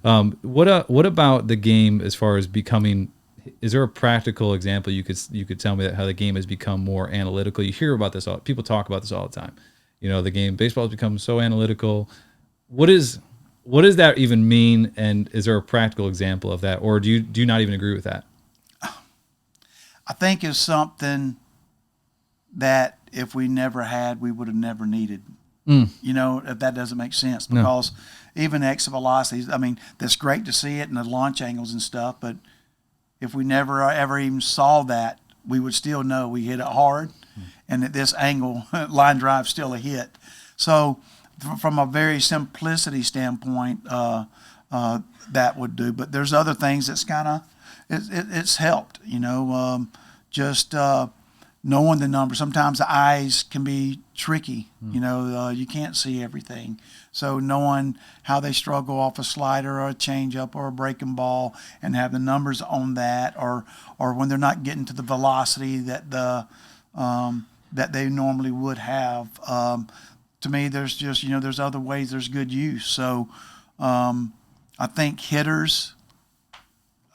What about the game as far as becoming? Is there a practical example you could tell me that how the game has become more analytical? You hear about this all. People talk about this all the time. The game baseball has become so analytical. What is what does that even mean? And is there a practical example of that, or do you not even agree with that? I think it's something that if we never had, we would have never needed. If that doesn't make sense, because even exit velocities, I mean, that's great to see it and the launch angles and stuff, but if we never ever even saw that, we would still know we hit it hard and that this angle line drive still a hit. So from a very simplicity standpoint, that would do. But there's other things that's kind of, it's helped, just knowing the numbers. Sometimes the eyes can be tricky. You can't see everything. So knowing how they struggle off a slider or a changeup or a breaking ball and have the numbers on that, or when they're not getting to the velocity that that they normally would have. To me, there's just, there's other ways there's good use. So I think hitters,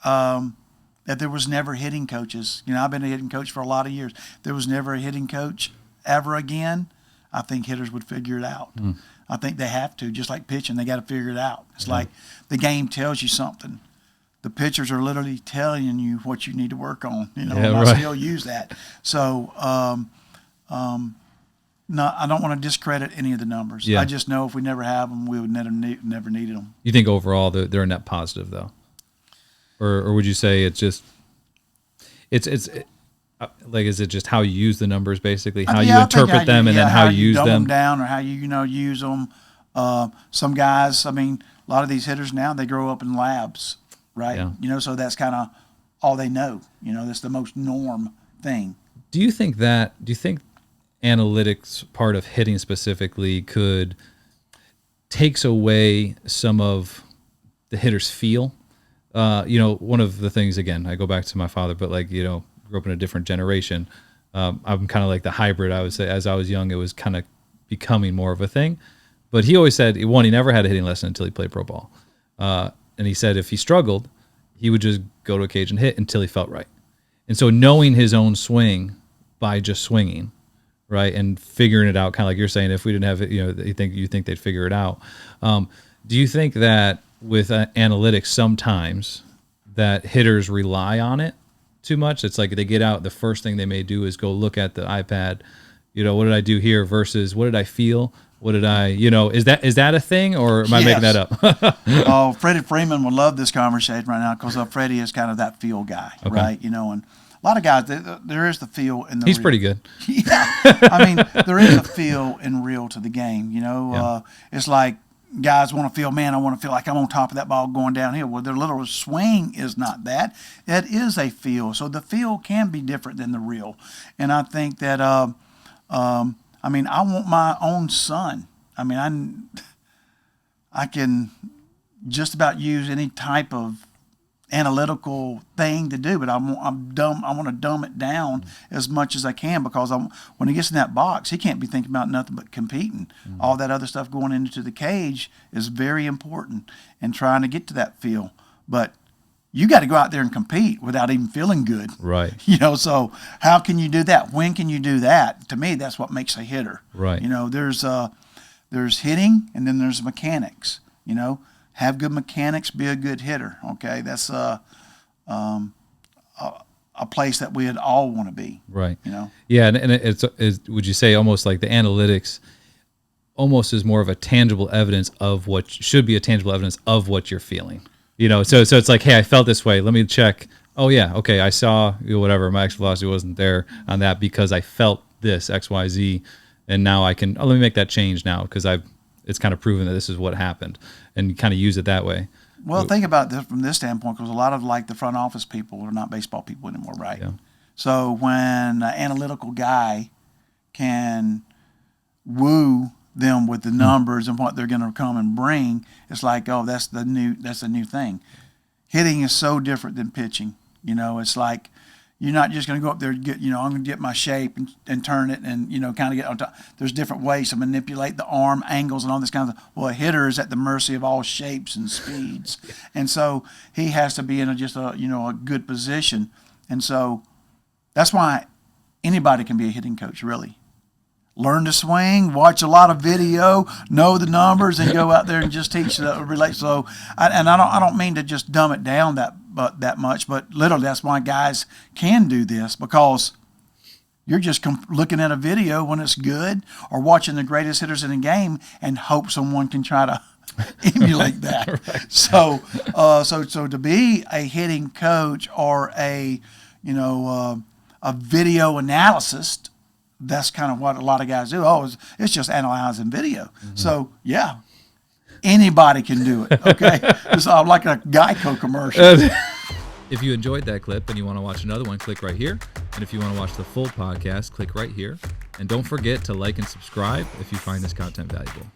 that there was never hitting coaches. I've been a hitting coach for a lot of years. There was never a hitting coach ever again. I think hitters would figure it out. I think they have to, just like pitching, they got to figure it out. It's like the game tells you something. The pitchers are literally telling you what you need to work on. And I still use that. So, no, I don't want to discredit any of the numbers. I just know if we never have them, we would never needed them. You think overall they're a net positive though, or would you say it's just it's like, is it just how you use the numbers, basically how you interpret them and then how you use dumb them down, or how you use them? Some guys, I mean, a lot of these hitters now, they grow up in labs, right? So that's kind of all they know. That's the most norm thing. Do you think analytics part of hitting specifically takes away some of the hitter's feel? One of the things, again, I go back to my father, but grew up in a different generation. I'm kind of like the hybrid. I would say as I was young, it was kind of becoming more of a thing, but he always said, one, he never had a hitting lesson until he played pro ball. And he said if he struggled, he would just go to a cage and hit until he felt right. And so knowing his own swing by just swinging, right, and figuring it out, kind of like you're saying, if we didn't have it, you think they'd figure it out. Do you think that with analytics sometimes that hitters rely on it too much? It's like they get out, the first thing they may do is go look at the iPad, what did I do here versus what did I feel? What did I, is that a thing, or am I making that up? Oh, Freddie Freeman would love this conversation right now, because Freddie is kind of that feel guy, right? And a lot of guys, there is the feel in the He's real. Pretty good. I mean, there is a feel and real to the game, It's like guys want to feel, man, I want to feel like I'm on top of that ball going downhill. Well, their little swing is not that. It is a feel. So the feel can be different than the real. And I think that, I mean, I want my own son. I mean, I can just about use any type of analytical thing to do, but I want to dumb it down as much as I can, because when he gets in that box, he can't be thinking about nothing but competing. All that other stuff going into the cage is very important, and trying to get to that feel. But you got to go out there and compete without even feeling good. Right. So how can you do that? When can you do that? To me, that's what makes a hitter. Right. There's hitting, and then there's mechanics. Have good mechanics, be a good hitter. Okay, that's a place that we'd all want to be. Right. Yeah, and it's would you say almost like the analytics almost is more of a tangible evidence of what should be a tangible evidence of what you're feeling. So it's like, hey, I felt this way. Let me check. Oh yeah, okay, I saw whatever, my exit velocity wasn't there on that because I felt this XYZ, and now I can let me make that change now because it's kind of proven that this is what happened, and kind of use it that way. Well, think about this from this standpoint, because a lot of the front office people are not baseball people anymore, right? Yeah. So when an analytical guy can woo them with the numbers and what they're going to come and bring, it's like, oh, that's the new thing. Hitting is so different than pitching. It's like, You're not just going to go up there and get, I'm going to get my shape and turn it and, kind of get on top. There's different ways to manipulate the arm angles and all this kind of. Well, a hitter is at the mercy of all shapes and speeds, and so he has to be in a good position, and so that's why anybody can be a hitting coach. Really, learn to swing, watch a lot of video, know the numbers, and go out there and just teach relate. So, I don't mean to just dumb it down that much, but literally that's why guys can do this, because you're just looking at a video when it's good, or watching the greatest hitters in the game and hope someone can try to emulate that. Right. So to be a hitting coach or a video analyst, that's kind of what a lot of guys do. It's just analyzing video. Mm-hmm. So yeah, anybody can do it. Okay, it's like a Geico commercial. If you enjoyed that clip and you want to watch another one, click right here. And if you want to watch the full podcast, click right here. And don't forget to like and subscribe if you find this content valuable.